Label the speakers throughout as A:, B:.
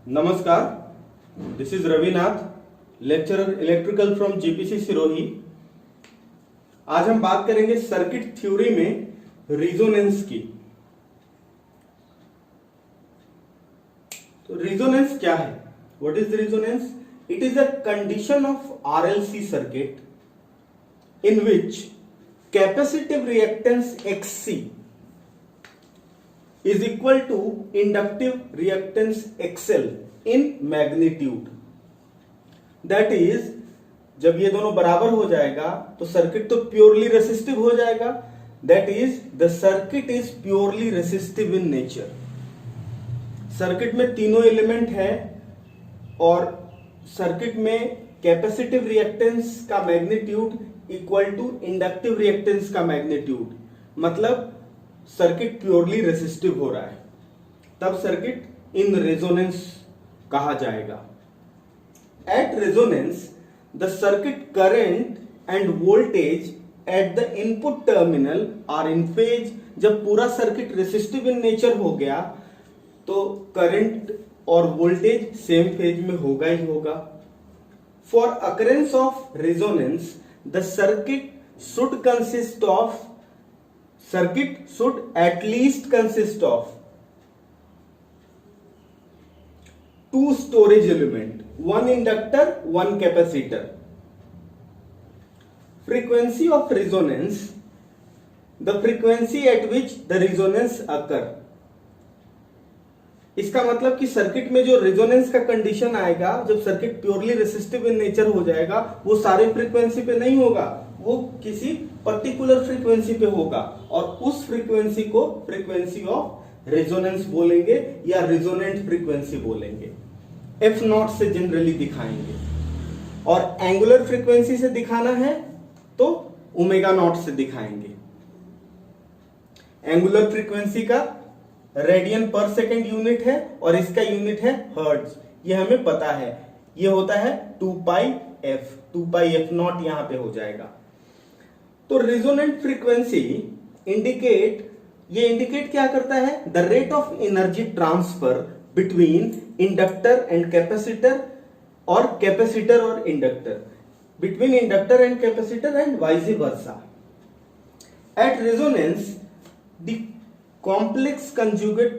A: नमस्कार, this is Ravinath, lecturer electrical from GPC Sirohi. आज हम बात करेंगे सर्किट थ्योरी में रिजोनेंस की। तो रिजोनेंस क्या है? What is resonance? It is a condition of RLC circuit in which capacitive reactance XC is equal to inductive reactance XL in magnitude. That is, जब ये दोनों बराबर हो जाएगा तो सर्किट तो प्योरली रेसिस्टिव हो जाएगा। That is, the circuit is purely resistive in nature. Circuit में तीनों एलिमेंट है और सर्किट में कैपेसिटिव रिएक्टेंस का magnitude equal to inductive reactance का मैग्नीट्यूड, मतलब सर्किट प्योरली रेसिस्टिव हो रहा है, तब सर्किट इन रेजोनेंस कहा जाएगा। At resonance the circuit current and voltage at the input terminal are in phase. जब पूरा सर्किट रेसिस्टिव इन नेचर हो गया तो करंट और वोल्टेज सेम फेज में होगा ही होगा। For occurrence of resonance the circuit should at least consist of two storage element, one inductor, one capacitor. Frequency of resonance, the frequency at which the resonance occur. इसका मतलब कि circuit में जो resonance का condition आएगा, जब circuit purely resistive in nature हो जाएगा, वो सारे फ्रीक्वेंसी पे नहीं होगा, वो किसी पर्टिकुलर फ्रीक्वेंसी पे होगा और उस फ्रीक्वेंसी को फ्रीक्वेंसी ऑफ रेजोनेंस बोलेंगे या रेजोनेंट फ्रीक्वेंसी बोलेंगे। F0 से जनरली दिखाएंगे और एंगुलर फ्रीक्वेंसी से दिखाना है तो ओमेगा नॉट से दिखाएंगे। एंगुलर फ्रीक्वेंसी का रेडियन पर सेकेंड यूनिट है और इसका यूनिट है हर्ट्ज, ये हमें पता है। ये होता है 2πf0 यहां पे हो जाएगा। तो रेजोनेंट फ्रीक्वेंसी इंडिकेट क्या करता है? The rate of energy transfer between inductor and capacitor और कैपेसिटर और inductor, between inductor and capacitor and vice versa. Eight resonance the complex conjugate,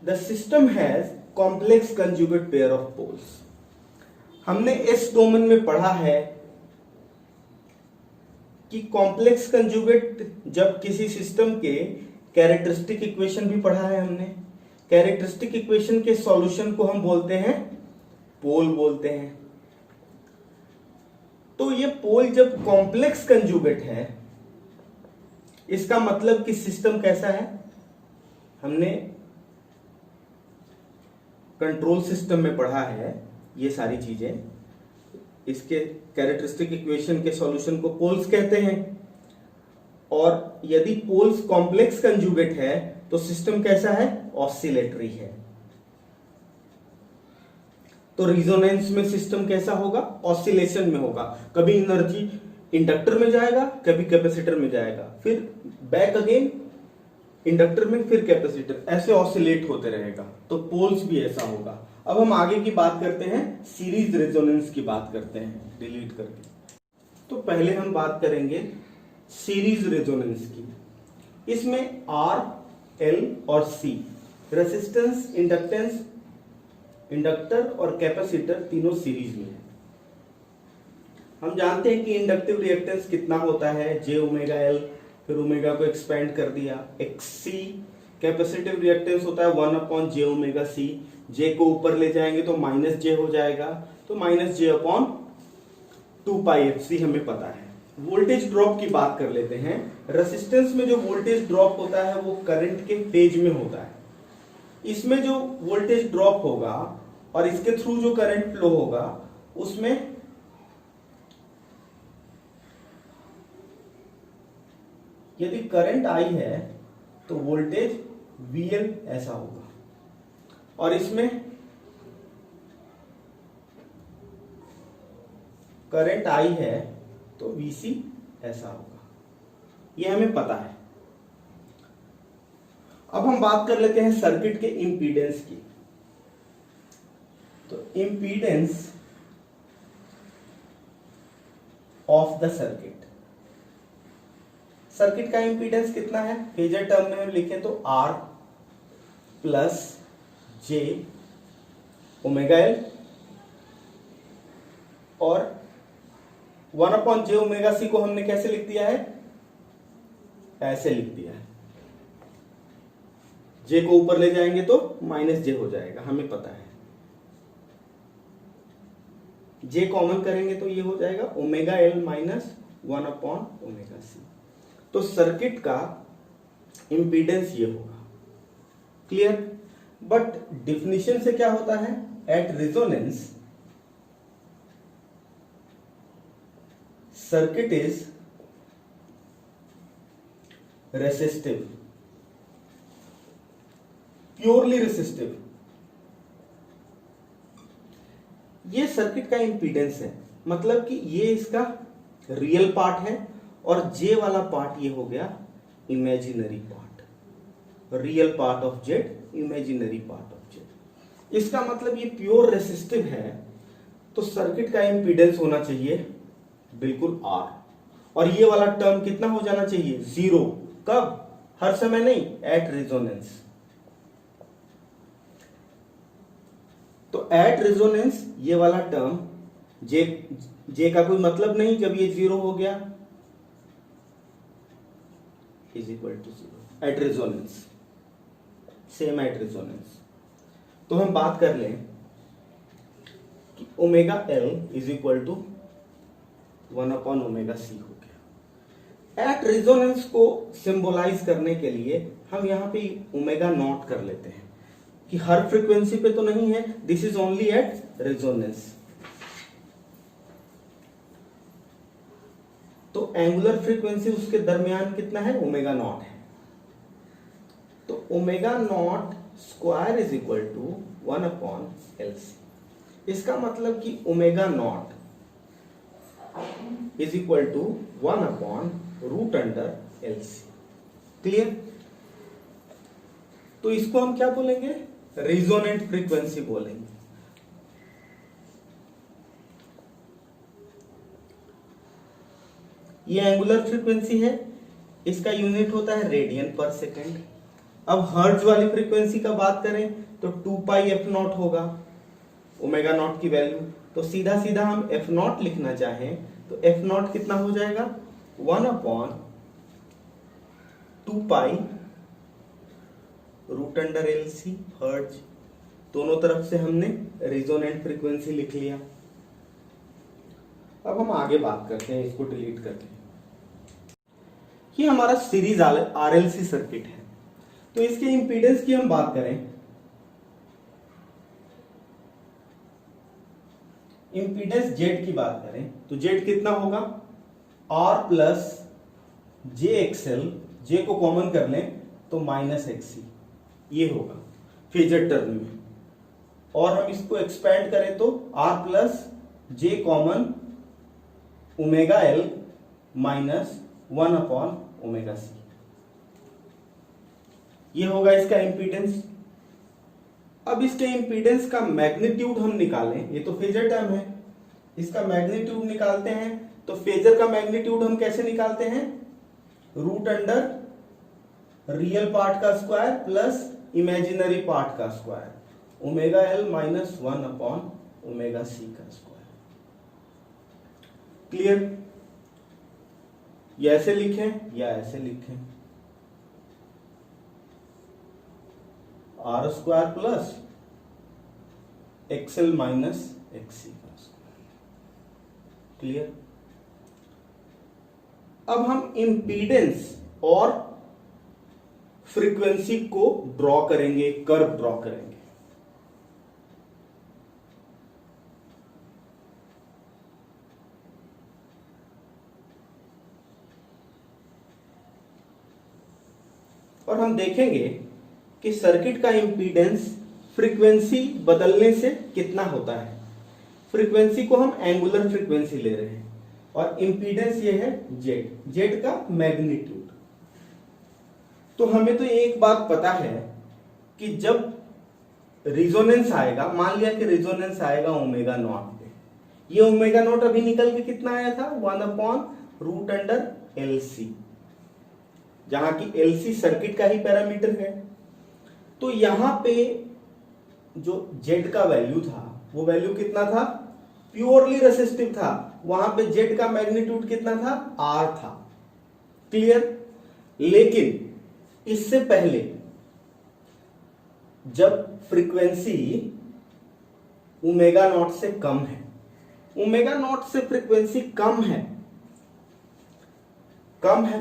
A: the system has complex conjugate pair of poles. हमने इस domain में पढ़ा है कि complex conjugate, जब किसी सिस्टम के कैरेक्टरिस्टिक इक्वेशन भी पढ़ा है हमने। कैरेक्टरिस्टिक इक्वेशन के सॉल्यूशन को हम बोलते हैं पोल बोलते हैं। तो ये पोल जब कॉम्प्लेक्स कंजुगेट है, इसका मतलब कि सिस्टम कैसा है? हमने कंट्रोल सिस्टम में पढ़ा है ये सारी चीजें। इसके कैरेक्टरिस्टिक इक्वेशन के सॉल्यूशन को पोल्स कहते हैं और यदि पोल्स कॉम्प्लेक्स कंजुगेट है तो सिस्टम कैसा है? ऑसिलेटरी है। तो रिजोनेंस में सिस्टम कैसा होगा? ऑसिलेशन में होगा। कभी एनर्जी इंडक्टर में जाएगा, कभी कैपेसिटर में जाएगा, फिर बैक अगेन इंडक्टर में, फिर कैपेसिटर, ऐसे ऑसिलेट होते रहेगा। तो पोल्स भी ऐसा होगा। अब हम आगे की बात करते हैं, सीरीज रेजोनेंस की बात करते हैं डिलीट करके। तो पहले हम बात करेंगे सीरीज रेजोनेंस की। इसमें R, L और C रेसिस्टेंस, इंडक्टेंस, इंडक्टर और कैपेसिटर तीनों सीरीज में है। हम जानते हैं कि इंडक्टिव रिएक्टेंस कितना होता है? J ओमेगा L, फिर ओमेगा को एक्सपेंड कर दिया XC। कैपेसिटिव रिएक्टेंस होता है 1/j ओमेगा C। J को ऊपर ले जाएंगे तो -j हो जाएगा, तो -j/2πfc हमें पता है। वोल्टेज ड्रॉप की बात कर लेते हैं। रेसिस्टेंस में जो वोल्टेज ड्रॉप होता है वो करंट के फेज में होता है। इसमें जो वोल्टेज ड्रॉप होगा और इसके थ्रू जो करंट फ्लो होगा, उसमें यदि करंट I है तो वोल्टेज VL ऐसा होगा और इसमें करंट I है तो VC ऐसा होगा। यह हमें पता है। अब हम बात कर लेते हैं सर्किट के इंपीडेंस की। तो impedance of the circuit, circuit का इम्पीडेंस कितना है, फेजर टर्म में हम लिखें तो R plus J omega L और 1/j ओमेगा C को हमने कैसे लिख दिया है, ऐसे लिख दिया है। J को ऊपर ले जाएंगे तो -j हो जाएगा, हमें पता है। J कॉमन करेंगे तो ये हो जाएगा ओमेगा L माइनस 1/ओमेगा C। तो सर्किट का इंपीडेंस ये होगा। क्लियर? बट डिफिनीशन से क्या होता है, at resonance circuit is resistive, purely resistive. ये सर्किट का इंपीडेंस है, मतलब कि ये इसका रियल पार्ट है और जे वाला पार्ट ये हो गया imaginary part, real part of Z, imaginary part of Z. इसका मतलब ये प्योर रेसिस्टिव है, तो सर्किट का इंपीडेंस होना चाहिए बिल्कुल R, और ये वाला टर्म कितना हो जाना चाहिए, 0। कब? हर समय नहीं, एट रेजोनेंस। तो एट रेजोनेंस ये वाला टर्म जे का कोई मतलब नहीं, जब ये 0 हो गया is equal to 0 at resonance, same at resonance. तो हम बात कर लें कि omega L is equal to 1/ओमेगा C हो गया। एट रेजोनेंस को सिंबलाइज करने के लिए हम यहां पे ओमेगा नॉट कर लेते हैं कि हर फ्रीक्वेंसी पे तो नहीं है, this is only at resonance. तो एंगुलर फ्रीक्वेंसी उसके दरमियान कितना है, ओमेगा नॉट है। तो omega nought square is equal to 1/LC। इसका मतलब कि omega nought is equal to 1/√LC। Clear? तो इसको हम क्या बोलेंगे, रेजोनेंट फ्रीक्वेंसी बोलेंगे। ये एंगुलर फ्रीक्वेंसी है, इसका यूनिट होता है रेडियन पर सेकेंड। अब हर्ट्ज वाली फ्रीक्वेंसी का बात करें तो 2πf0 होगा ओमेगा नॉट की वैल्यू। तो सीधा सीधा हम f0 लिखना चाहें तो f0 कितना हो जाएगा, 1/2π√LC हर्ट्ज। दोनों तरफ से हमने रेजोनेंट फ्रीक्वेंसी लिख लिया। अब हम आगे बात करते हैं, इसको डिलीट करते हैं। ये हमारा सीरीज RLC सर्किट है, तो इसके इंपीडेंस की हम बात करें, इंपीडेंस जेड की बात करें तो जेड कितना होगा, R प्लस JXL, जे को कॉमन कर लें तो -XC, ये होगा फेजर टर्म में। और हम इसको एक्सपेंड करें तो R plus J common omega L minus 1/ओमेगा C, ये होगा इसका इंपीडेंस। अब इसके इंपीडेंस का मैग्नीट्यूड हम निकालें, ये तो फेजर टर्म है, इसका मैग्नीट्यूड निकालते हैं। तो फेजर का मैग्नीट्यूड हम कैसे निकालते हैं, √ रियल पार्ट का स्क्वायर प्लस इमेजिनरी पार्ट का स्क्वायर, ओमेगा L माइनस 1/ओमेगा C का स्क्वायर। क्लियर? या ऐसे लिखें या ऐसे लिखें, R square plus XL minus XC का स्क्वायर। क्लियर? अब हम इंपीडेंस और फ्रीक्वेंसी को ड्रॉ करेंगे, कर्व ड्रॉ करेंगे। और हम देखेंगे कि सर्किट का इंपीडेंस फ्रीक्वेंसी बदलने से कितना होता है। फ्रीक्वेंसी को हम एंगुलर फ्रीक्वेंसी ले रहे हैं और इंपीडेंस ये है जेड, जेड का मैग्नीट्यूड। तो हमें तो एक बात पता है कि जब रिजोनेंस आएगा, मान लिया कि रिजोनेंस आएगा ओमेगा नॉट पे। ये ओमेगा नॉट अभी निकल के कितना आया था, 1/√LC, जहां की LC सर्किट का ही पैरामीटर है। तो यहां पे जो Z का वैल्यू था वो वैल्यू कितना था, प्योरली रेसिस्टिव था। वहां पे Z का मैग्नीट्यूड कितना था, R था। क्लियर। लेकिन इससे पहले जब फ्रीक्वेंसी ओमेगा नॉट से कम है, ओमेगा नॉट से फ्रीक्वेंसी कम है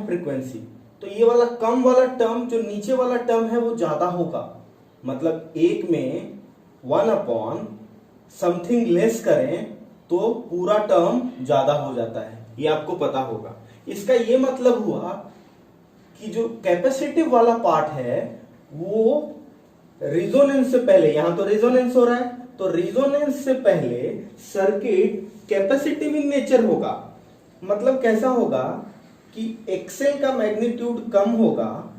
A: फ्रीक्वेंसी, तो ये वाला कम वाला टर्म, जो नीचे वाला टर्म है वो ज्यादा होगा। मतलब एक में 1/समथिंग लेस करें तो पूरा टर्म ज्यादा हो जाता है, ये आपको पता होगा। इसका ये मतलब हुआ कि जो कैपेसिटिव वाला पार्ट है वो रिजोनेंस से पहले, यहां तो रिजोनेंस हो रहा है, तो रिजोनेंस से पहले सर्किट कैपेसिटिव इन नेचर होगा। मतलब कैसा होगा कि एक्सएल का मैग्नीट्यूड कम होगा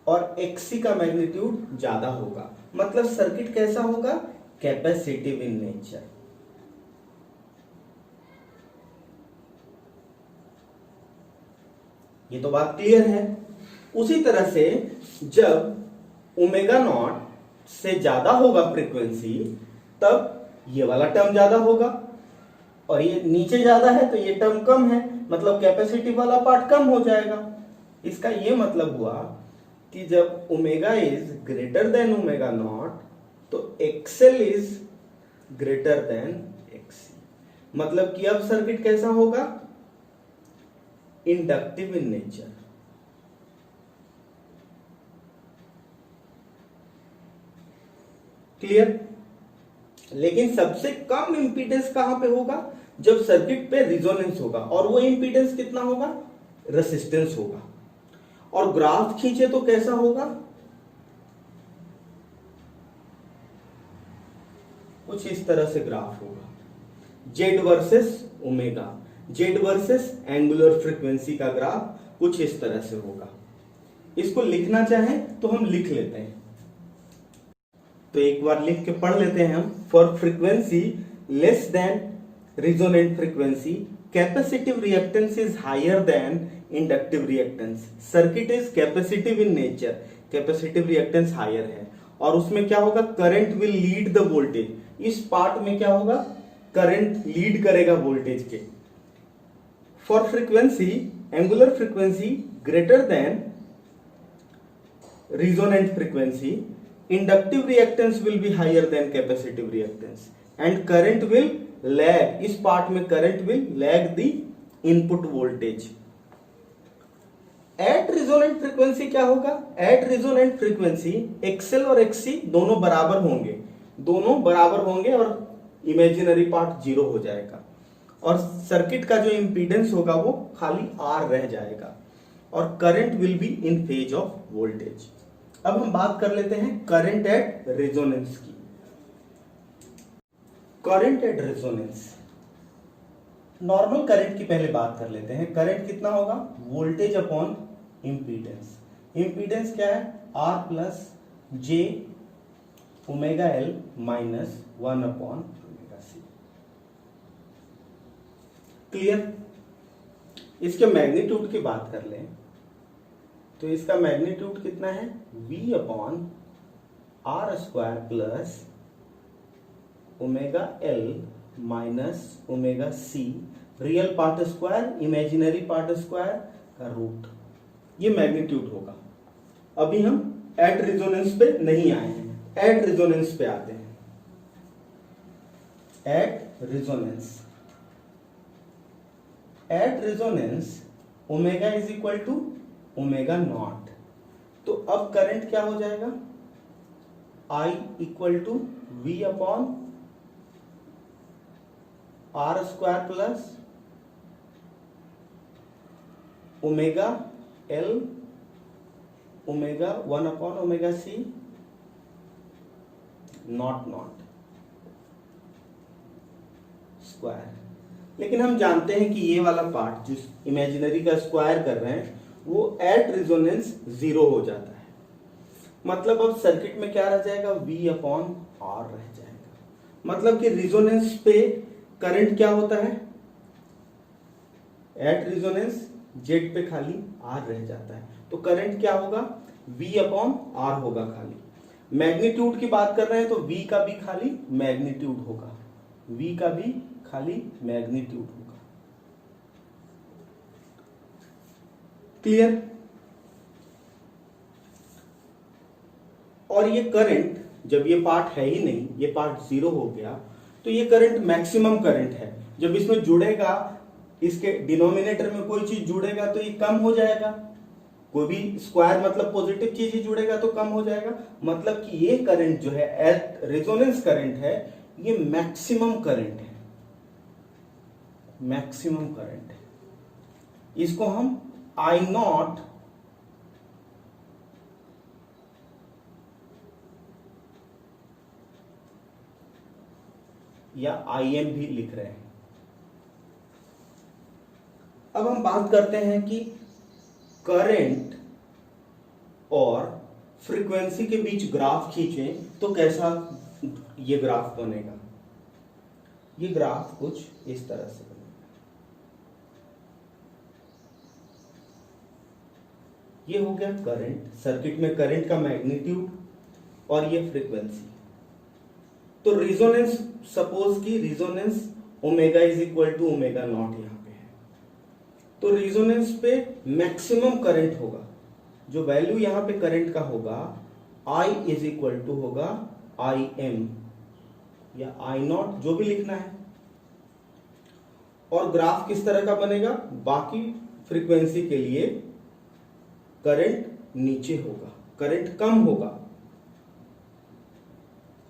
A: और एक्सी का मैग्नीट्यूड ज्यादा होगा। मतलब सर्किट कैसा होगा, कैपेसिटिव इन नेचर। ये तो बात क्लियर है। उसी तरह से जब ओमेगा नॉट से ज्यादा होगा फ्रीक्वेंसी, तब ये वाला टर्म ज्यादा होगा, और ये नीचे ज्यादा है तो ये टर्म कम है, मतलब कैपेसिटी वाला पार्ट कम हो जाएगा। इसका ये मतलब हुआ कि जब omega is greater than omega naught तो XL is greater than XC. मतलब कि अब सर्किट कैसा होगा, इंडक्टिव इन नेचर। क्लियर। लेकिन सबसे कम इंपीडेंस कहां पे होगा, जब सर्किट पे रिजोनेंस होगा, और वो इंपीडेंस कितना होगा, रेसिस्टेंस होगा। और ग्राफ खींचे तो कैसा होगा, कुछ इस तरह से ग्राफ होगा, Z versus omega, Z versus angular frequency का ग्राफ कुछ इस तरह से होगा। इसको लिखना चाहें तो हम लिख लेते हैं, तो एक बार लिख के पढ़ लेते हैं हम। For frequency less than resonant frequency, capacitive reactance is higher than inductive reactance. Circuit is capacitive in nature, capacitive reactance higher है, और उसमें क्या होगा, current will lead the voltage. इस पार्ट में क्या होगा, करंट लीड करेगा वोल्टेज के। For frequency angular frequency greater than resonant frequency, inductive reactance will be higher than capacitive reactance and current will lag, इस पार्ट में current will lag the input voltage। at resonant frequency क्या होगा, at resonant frequency XL और XC दोनों बराबर होंगे और imaginary part 0 हो जाएगा, और सर्किट का जो इंपीडेंस होगा वो खाली R रह जाएगा, और current will be in phase of voltage. अब हम बात कर लेते हैं करंट एट रेजोनेंस की। Current at resonance, normal current की पहले बात कर लेते हैं। करंट कितना होगा, वोल्टेज अपॉन इंपीडेंस। इंपीडेंस क्या है, R प्लस जे ओमेगा एल माइनस 1/ओमेगा-c। क्लियर। इसके मैग्नीट्यूड की बात कर लें तो इसका मैग्नीट्यूड कितना है, V/R² plus omega L minus ओमेगा-c, real part square imaginary part square का रूट, ये मैग्नीट्यूड होगा। अभी हम एट रिजोनेंस पे नहीं आए हैं, एट रिजोनेंस पे आते हैं। At resonance omega is equal to omega naught, तो अब करंट क्या हो जाएगा, I equal to V/R² plus omega L omega 1/ओमेगा-c नॉट स्क्वायर। लेकिन हम जानते हैं कि ये वाला पार्ट जिस इमेजिनरी का स्क्वायर कर रहे हैं वो एट रिजोनेंस 0 हो जाता है। मतलब अब सर्किट में क्या रह जाएगा, V अपॉन R रह जाएगा। मतलब कि रिजोनेंस पे करंट क्या होता है, एट रिजोनेंस Z पे खाली R रह जाता है, तो करंट क्या होगा, V अपॉन R होगा खाली। मैग्नीट्यूड की बात कर रहे हैं तो V का भी खाली मैग्नीट्यूड होगा, V का भी खाली मैग्नीट्यूड होगा। क्लियर। और ये करंट जब ये पार्ट है ही नहीं, ये पार्ट जीरो हो गया, तो ये करंट मैक्सिमम करंट है। जब इसमें जुड़ेगा, इसके डिनोमिनेटर में कोई चीज जुड़ेगा तो ये कम हो जाएगा, कोई भी स्क्वायर मतलब पॉजिटिव चीज ही जुड़ेगा तो कम हो जाएगा। मतलब कि ये करंट जो है रेजोनेंस करंट है, ये मैक्सिमम करंट है, मैक्सिमम करंट है। इसको हम I नॉट या IM भी लिख रहे हैं। अब हम बात करते हैं कि करंट और फ्रीक्वेंसी के बीच ग्राफ खींचें तो कैसा ये ग्राफ बनेगा। ये ग्राफ कुछ इस तरह से बनेगा। ये हो गया करंट, सर्किट में करंट का मैग्नीट्यूड, और ये फ्रीक्वेंसी। तो रिजोनेंस, सपोज कि resonance omega is equal to omega nought यहां पे है, तो रिजोनेंस पे मैक्सिमम करंट होगा। जो वैल्यू यहां पे करंट का होगा, I इज इक्वल टू होगा IM या I नॉट, जो भी लिखना है। और ग्राफ किस तरह का बनेगा, बाकी फ्रीक्वेंसी के लिए करंट नीचे होगा, करंट कम होगा।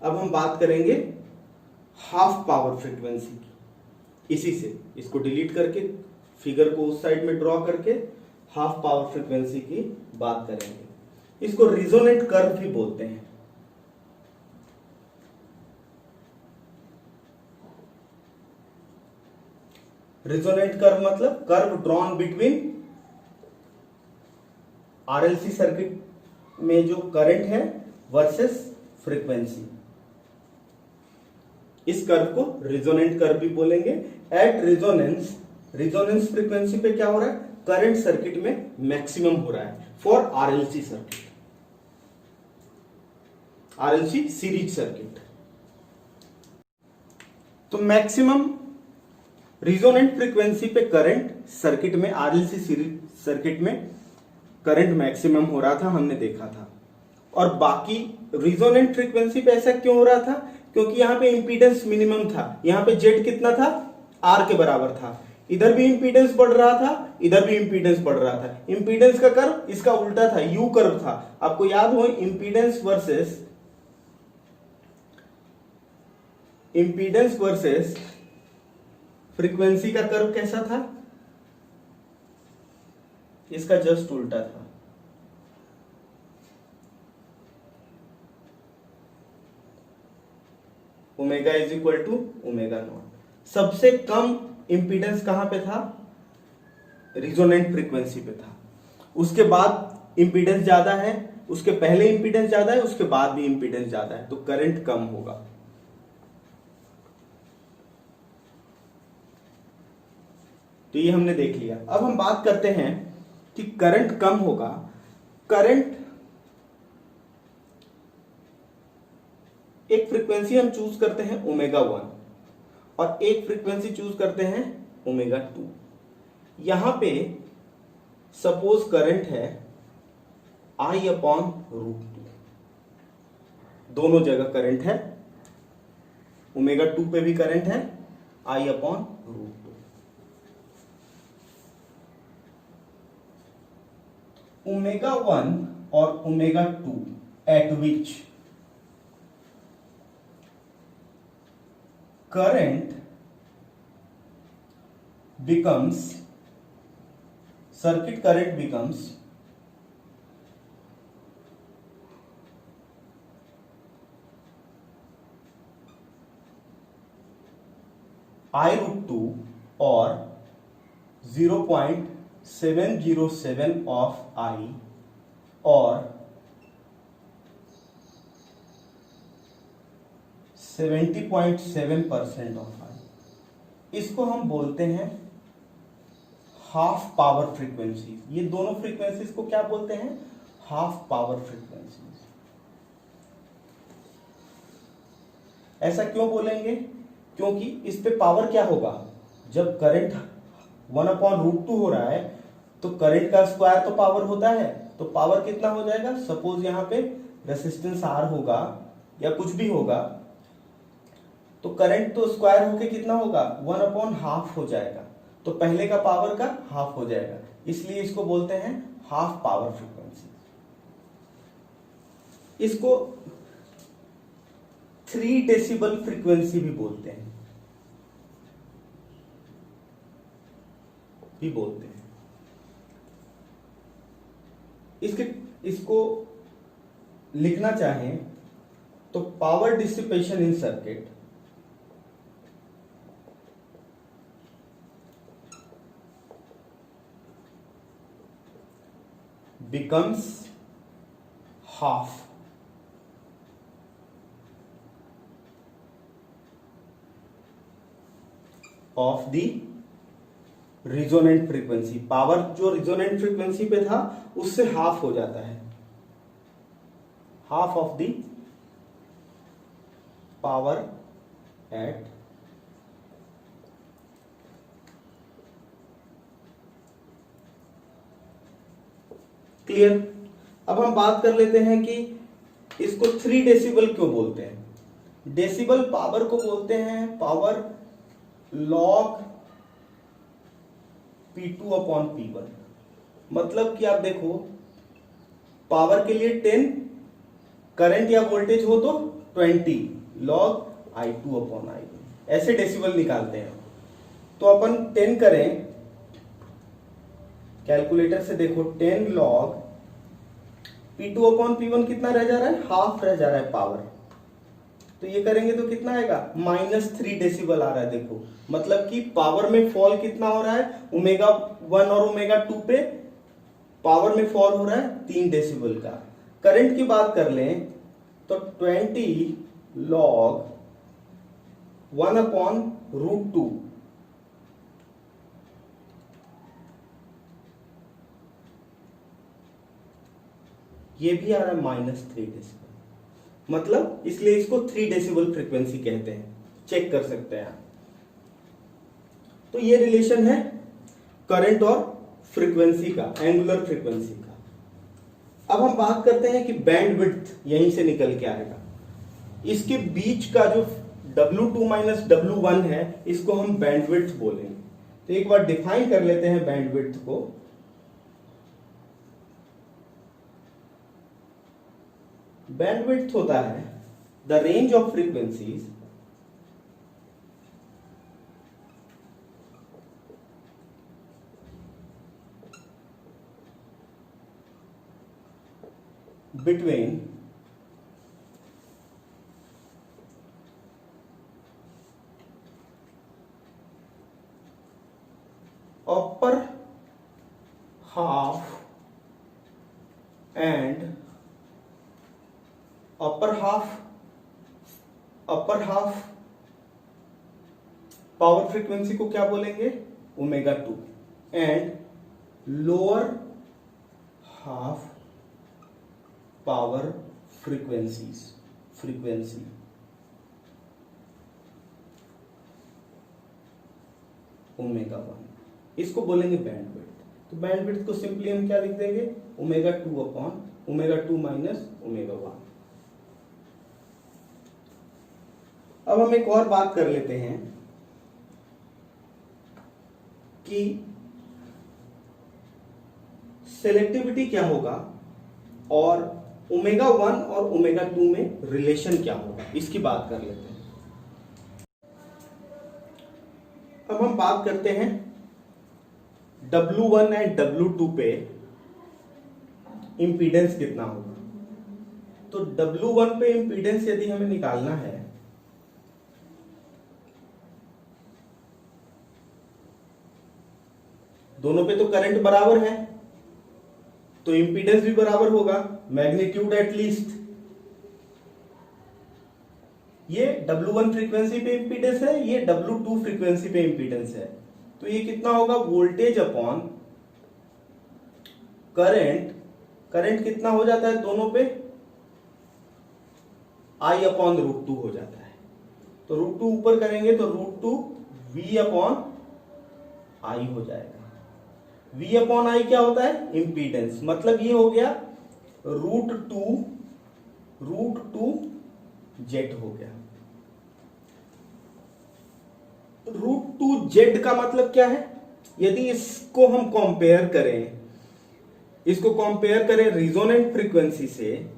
A: अब हम बात करेंगे हाफ पावर फ्रीक्वेंसी की। इसी से इसको डिलीट करके फिगर को उस साइड में ड्रॉ करके हाफ पावर फ्रीक्वेंसी की बात करेंगे। इसको रिजोनेंट कर्व भी बोलते हैं। रिजोनेंट कर्व मतलब curve drawn between RLC circuit में जो करंट है वर्सेस फ्रीक्वेंसी। इस कर्व को रिजोनेंट कर्व भी बोलेंगे। एट रिजोनेंस, रिजोनेंस फ्रीक्वेंसी पे क्या हो रहा है, करंट सर्किट में मैक्सिमम हो रहा है for RLC circuit, RLC series circuit. तो मैक्सिमम रिजोनेंट फ्रीक्वेंसी पे करंट सर्किट में, RLC सीरीज सर्किट में करंट मैक्सिमम हो रहा था, हमने देखा था। और बाकी रिजोनेंट फ्रीक्वेंसी पे ऐसा क्यों हो रहा था, क्योंकि यहां पे इंपीडेंस मिनिमम था। यहां पे Z कितना था, R के बराबर था। इधर भी इंपीडेंस बढ़ रहा था, इधर भी इंपीडेंस बढ़ रहा था। इंपीडेंस का कर्व इसका उल्टा था, U कर्व था। आपको याद हो, इंपीडेंस वर्सेस फ्रीक्वेंसी का कर्व कैसा था, इसका जस्ट उल्टा था। Omega is equal to omega nought. सबसे कम इंपीडेंस कहां पे था, रिजोनेंट फ्रीक्वेंसी पे था। उसके बाद इंपीडेंस ज्यादा है, उसके पहले इंपीडेंस ज्यादा है, उसके बाद भी इंपीडेंस ज्यादा है, तो करंट कम होगा। तो ये हमने देख लिया। अब हम बात करते हैं कि करंट कम होगा। करंट, एक फ्रीक्वेंसी हम चूज करते हैं ओमेगा 1 और एक फ्रीक्वेंसी चूज करते हैं ओमेगा 2। यहां पे सपोज करंट है I अपॉन √2, दोनों जगह करंट है। ओमेगा 2 पे भी करंट है, I अपॉन √2। ओमेगा 1 और omega 2 eight which current becomes, circuit current becomes I√2 or 0.707 of I or 70.7% of आई। इसको हम बोलते हैं हाफ पावर फ्रीक्वेंसी। ये दोनों फ्रीक्वेंसीज को क्या बोलते हैं? Half power frequencies. ऐसा क्यों बोलेंगे? क्योंकि इस पे पावर क्या होगा, जब करंट 1/√2 हो रहा है तो करंट का स्क्वायर तो पावर होता है, तो पावर कितना हो जाएगा? सपोज यहां पे रेसिस्टेंस R होगा या कुछ भी होगा, तो करंट तो स्क्वायर होके कितना होगा? 1/2 हो जाएगा, तो पहले का पावर का हाफ हो जाएगा, इसलिए इसको बोलते हैं हाफ पावर फ्रीक्वेंसी। इसको 3 डेसिबल फ्रीक्वेंसी भी बोलते हैं, इसको लिखना चाहें तो power dissipation in circuit becomes half of the resonant frequency. Power जो रिजोनेंट फ्रीक्वेंसी पे था उससे हाफ हो जाता है, half of the power at clear. अब हम बात कर लेते हैं कि इसको 3 डेसिबल क्यों बोलते हैं। डेसिबल पावर को बोलते हैं पावर लॉग P2/P1। मतलब कि आप देखो, पावर के लिए 10, करंट या वोल्टेज हो तो 20 लॉग I2/I1, ऐसे डेसिबल निकालते हैं। तो अपन 10 करें, कैलकुलेटर से देखो, 10 लॉग P2/P1 कितना रह जा रहा है? हाफ रह जा रहा है पावर। तो ये करेंगे तो कितना आएगा? -3 डेसिबल आ रहा है। देखो, मतलब कि पावर में फॉल कितना हो रहा है? ω1 और ω2 पे पावर में फॉल हो रहा है 3 डेसिबल का। करंट की बात कर लें तो 20 लॉग 1/√2 ये भी आ रहा है -3 डेसिबल। मतलब इसलिए इसको 3 डेसिबल फ्रीक्वेंसी कहते हैं, चेक कर सकते हैं आप। तो ये रिलेशन है करंट और फ्रीक्वेंसी का, एंगुलर फ्रीक्वेंसी का। अब हम बात करते हैं कि बैंडविड्थ यहीं से निकल के आएगा। इसके बीच का जो W2 - W1 है, इसको हम बैंडविड्थ बोलेंगे। तो एक बार डिफाइन कर लेते हैं बैंडविड्थ को। बैंडविड्थ होता है the range of frequencies between upper half and upper half power frequency को क्या बोलेंगे? ω2 and lower half power frequency ω1, इसको बोलेंगे बैंडविड्थ। तो बैंडविड्थ को सिंपली हम क्या लिख देंगे? ω2 माइनस ω1। अब हम एक और बात कर लेते हैं कि सेलेक्टिविटी क्या होगा और ω1 और ω2 में रिलेशन क्या होगा, इसकी बात कर लेते हैं। अब हम बात करते हैं W1 एंड W2 पे इंपीडेंस कितना होगा। तो W1 पे इंपीडेंस यदि हमें निकालना है, दोनों पे तो करंट बराबर है तो इंपीडेंस भी बराबर होगा, मैग्नीट्यूड एटलीस्ट। ये W1 फ्रीक्वेंसी पे इंपीडेंस है, ये W2 फ्रीक्वेंसी पे इंपीडेंस है। तो ये कितना होगा, वोल्टेज अपॉन करंट, करंट कितना हो जाता है दोनों पे, I अपॉन √2 हो जाता है। तो √2 ऊपर करेंगे तो √2 V अपॉन I हो जाएगा। V अपॉन I क्या होता है, इंपीडेंस, मतलब ये हो गया √2 Z हो गया। √2Z का मतलब क्या है, यदि इसको हम कंपेयर करें, इसको कंपेयर करें रिजोनेंट फ्रीक्वेंसी से,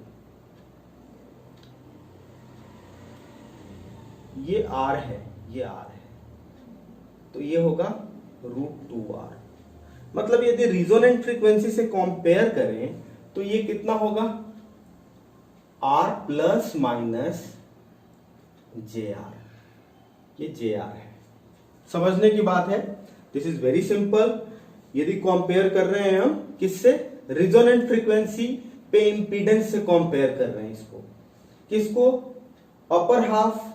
A: ये R है, ये R है, तो ये होगा √2R। मतलब यदि रिजोनेंट फ्रीक्वेंसी से कंपेयर करें तो ये कितना होगा, R प्लस माइनस JR, ये JR है। समझने की बात है, दिस इज वेरी सिंपल। यदि कंपेयर कर रहे हैं हम किससे, रिजोनेंट फ्रीक्वेंसी पे इंपीडेंस से कंपेयर कर रहे हैं इसको, किसको, अपर हाफ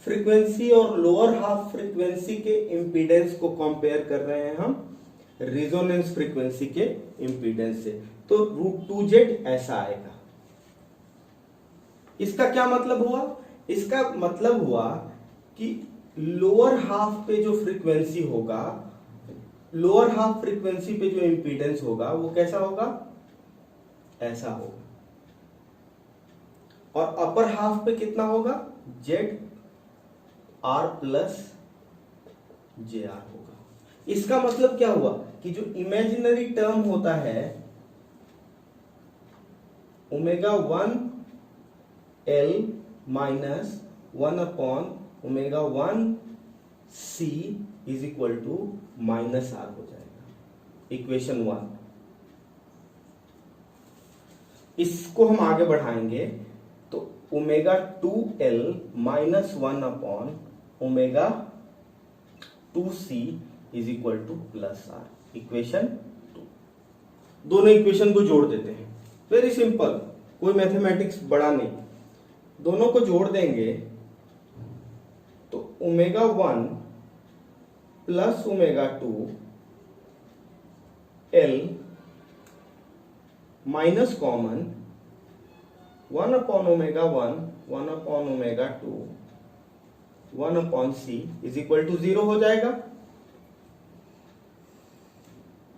A: फ्रीक्वेंसी और लोअर हाफ फ्रीक्वेंसी के इंपीडेंस को कंपेयर कर रहे हैं हम रिजोनेंस फ्रीक्वेंसी के इंपीडेंस से। तो √2Z ऐसा आएगा। इसका क्या मतलब हुआ, इसका मतलब हुआ कि लोअर हाफ पे जो फ्रीक्वेंसी होगा, लोअर हाफ फ्रीक्वेंसी पे जो इंपीडेंस होगा वो कैसा होगा, ऐसा होगा, और अपर हाफ पे कितना होगा, ZR प्लस JR होगा। इसका मतलब क्या हुआ कि जो इमेजिनरी टर्म होता है ω1L minus 1 upon ω1C is equal to minus R हो जाएगा, इक्वेशन 1। इसको हम आगे बढ़ाएंगे तो ω2L minus 1 upon ω2C is equal two plus R, equation 2। दोनों इक्वेशन को जोड़ देते हैं, वेरी सिंपल, कोई मैथमेटिक्स बड़ा नहीं, दोनों को जोड़ देंगे तो ω1 plus ω2L minus common 1 upon ω1 1 upon ω2 1 upon C is equal to 0 हो जाएगा।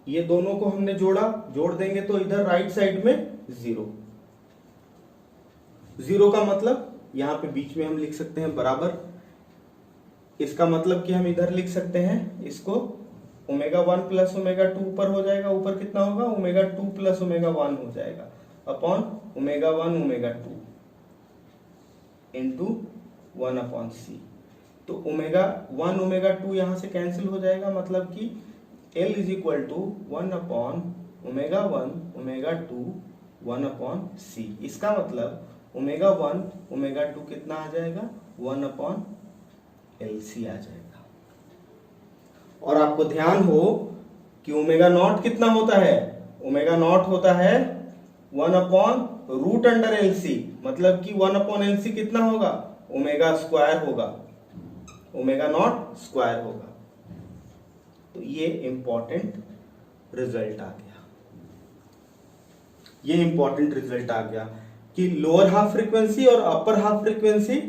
A: ये दोनों को हमने जोड़ा, जोड़ देंगे तो इधर राइट साइड में 0, 0 का मतलब यहां पे बीच में हम लिख सकते हैं बराबर। इसका मतलब कि हम इधर लिख सकते हैं इसको ω1 प्लस ω2 ऊपर हो जाएगा, ऊपर कितना होगा, ω2 प्लस ω1 हो जाएगा अपॉन ω1 ω2 इंटू 1 अपॉन C। तो ω1 ω2 यहां से कैंसिल हो जाएगा, मतलब कि L is equal to 1 upon ω1 ω2 1 upon C। इसका मतलब ω1 ω2 कितना आ जाएगा, 1 अपॉन LC आ जाएगा। और आपको ध्यान हो कि ω0 कितना होता है, ω0 होता है 1 अपॉन रूट अंडर LC, मतलब कि 1 अपॉन LC कितना होगा, ओमेगा स्क्वायर होगा, ω0 स्क्वायर होगा। तो ये इंपॉर्टेंट रिजल्ट आ गया, ये इंपॉर्टेंट रिजल्ट आ गया कि लोअर हाफ फ्रीक्वेंसी और अपर हाफ फ्रीक्वेंसी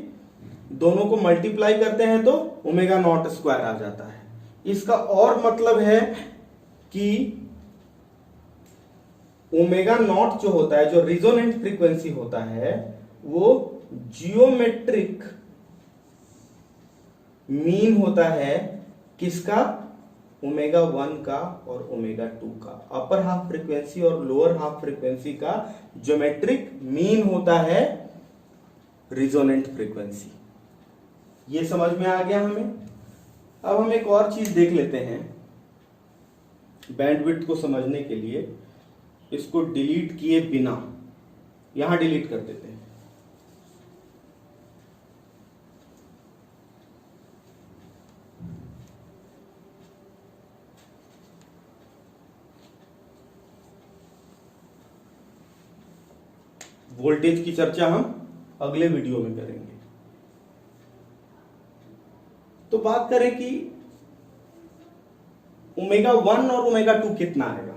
A: दोनों को मल्टीप्लाई करते हैं तो ω0 स्क्वायर आ जाता है। इसका और मतलब है कि ω0 जो होता है, जो रिजोनेंट फ्रीक्वेंसी होता है, वो जियोमेट्रिक मीन होता है किसका, ω1 का और ω2 का। अपर हाफ फ्रीक्वेंसी और लोअर हाफ फ्रीक्वेंसी का ज्योमेट्रिक मीन होता है रिजोनेंट फ्रीक्वेंसी। ये समझ में आ गया हमें। अब हम एक और चीज देख लेते हैं बैंडविड्थ को समझने के लिए। इसको डिलीट किए बिना यहां डिलीट कर देते हैं। वोल्टेज की चर्चा हम अगले वीडियो में करेंगे। तो बात करें कि ओमेगा 1 और ओमेगा 2 कितना आएगा,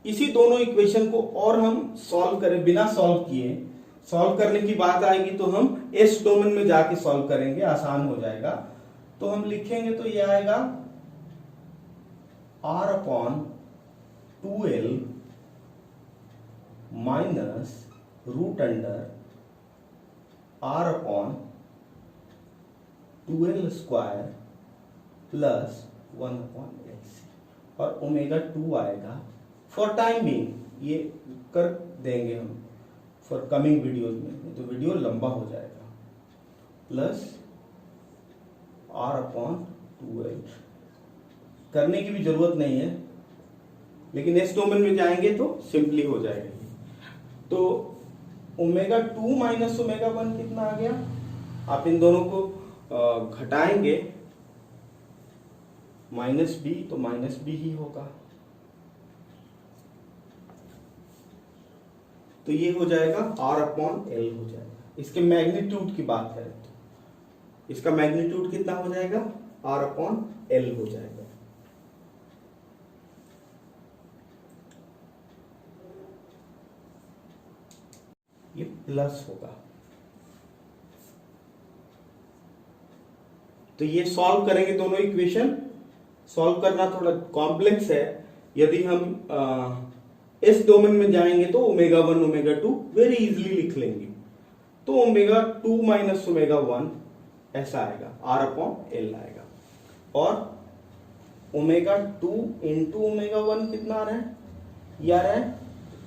A: इसी दोनों इक्वेशन को और हम सॉल्व करें बिना सॉल्व किए, सॉल्व करने की बात आएगी तो हम एस डोमेन में जाके सॉल्व करेंगे, आसान हो जाएगा। तो हम लिखेंगे तो ये आएगा r upon 2l minus root under r upon 2l square plus 1 upon LC, और ओमेगा 2 आएगा फॉर टाइम बीइंग, ये कर देंगे हम फॉर कमिंग वीडियोज में, तो वीडियो लंबा हो जाएगा, प्लस r अपॉन 2l। करने की भी जरूरत नहीं है, लेकिन इस डोमेन में जाएंगे तो सिंपली हो जाएगा। तो ओमेगा 2 माइनस ओमेगा 1 कितना आ गया, आप इन दोनों को घटाएंगे, माइनस बी तो माइनस बी ही होगा, तो ये हो जाएगा r अपॉन l हो जाएगा। इसके मैग्नीट्यूड की बात करें तो इसका मैग्नीट्यूड कितना हो जाएगा, r अपॉन l हो जाएगा। ये प्लस होगा, तो ये सॉल्व करेंगे दोनों इक्वेशन। सॉल्व करना थोड़ा कॉम्प्लेक्स है, यदि हम इस डोमेन में जाएंगे तो ओमेगा 1 ओमेगा 2 वेरी इजीली लिख लेंगे। तो ओमेगा 2 माइनस ओमेगा 1 ऐसा आएगा, r अपॉन l आएगा, और ओमेगा 2 इंटू ओमेगा 1 कितना आ रहा है, ये आ रहा है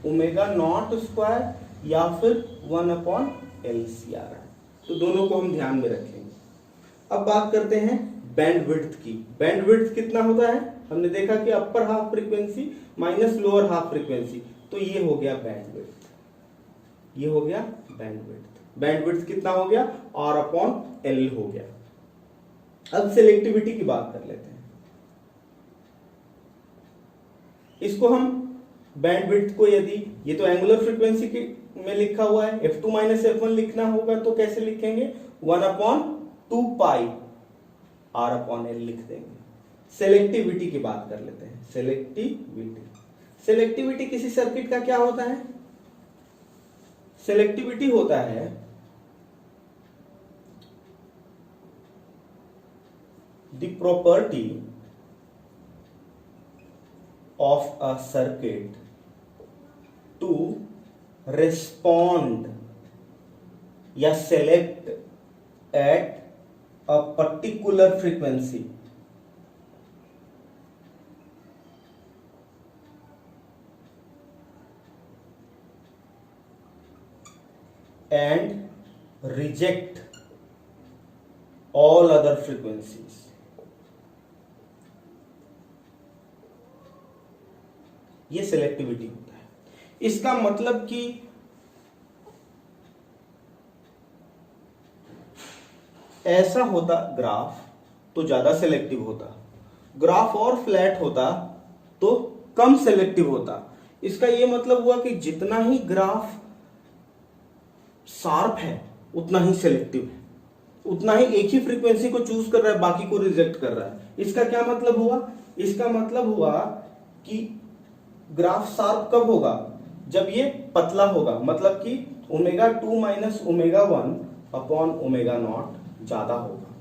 A: ओमेगा नॉट स्क्वायर या फिर 1 अपॉन LC आ रहा है। तो दोनों को हम ध्यान में रखेंगे। अब बात करते हैं बैंडविड्थ की। बैंडविड्थ कितना होता है, हमने देखा कि upper half frequency minus lower half frequency, तो ये हो गया बैंडविड्थ, ये हो गया बैंडविड्थ। बैंडविड्थ कितना हो गया, r अपॉन l हो गया। अब सिलेक्टिविटी की बात कर लेते हैं। इसको हम बैंडविड्थ को, यदि ये तो एंगुलर फ्रीक्वेंसी के में लिखा हुआ है, f2 माइनस f1 लिखना होगा तो कैसे लिखेंगे, 1 अपॉन 2 पाई r अपॉन l लिख देंगे। सेलेक्टिविटी की बात कर लेते हैं। सेलेक्टिविटी किसी सर्किट का क्या होता है, सेलेक्टिविटी होता है the property of a circuit to respond या select at a particular frequency and reject all other frequencies। ये सेलेक्टिविटी होता है। इसका मतलब कि ऐसा होता ग्राफ तो ज्यादा सेलेक्टिव होता, ग्राफ और फ्लैट होता तो कम सेलेक्टिव होता। इसका यह मतलब हुआ कि जितना ही ग्राफ शार्प है उतना ही सेलेक्टिव है, उतना ही एक ही फ्रीक्वेंसी को चूज कर रहा है, बाकी को रिजेक्ट कर रहा है। इसका क्या मतलब हुआ, इसका मतलब हुआ कि ग्राफ शार्प कब होगा, जब ये पतला होगा, मतलब कि omega 2 minus omega 1 upon omega naught ज्यादा होगा।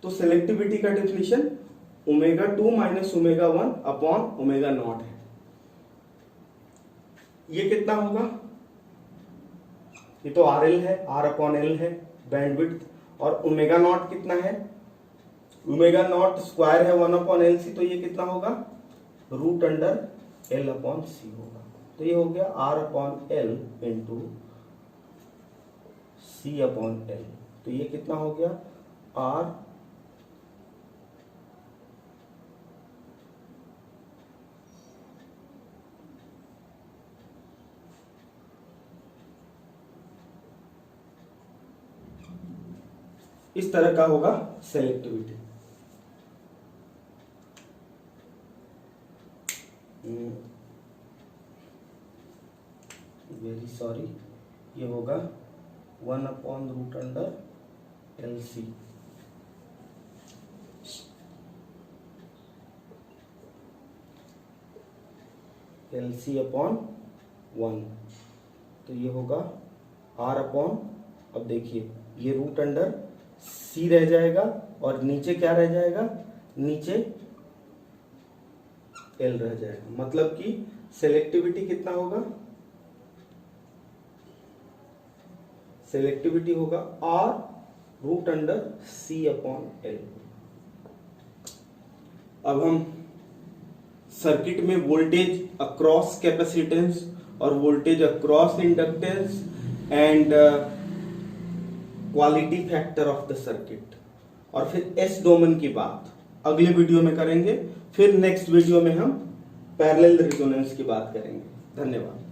A: तो सेलेक्टिविटी का definition omega 2 minus omega 1 upon omega nought है। ये कितना होगा, ये तो RL है, R अपॉन L है बैंडविड्थ, और ओमेगा नॉट कितना है, ओमेगा नॉट स्क्वायर है 1 अपॉन LC, तो ये कितना होगा, root under L upon C होगा। तो ये हो गया R upon L into C upon L। तो ये कितना हो गया, R इस तरह का होगा सेलेक्टिविटी। वेरी सॉरी, ये होगा 1/√LC। LC अपॉन 1, तो ये होगा R अपॉन, अब देखिए ये रूट अंडर C रह जाएगा और नीचे क्या रह जाएगा, नीचे L रह जाएगा। मतलब कि सेलेक्टिविटी कितना होगा, सेलेक्टिविटी होगा R√C अपॉन L। अब हम सर्किट में वोल्टेज अक्रॉस कैपेसिटेंस और voltage across inductance and quality factor of the circuit और फिर एस डोमेन की बात अगले वीडियो में करेंगे। फिर नेक्स्ट वीडियो में हम पैरेलल रेजोनेंस की बात करेंगे। धन्यवाद।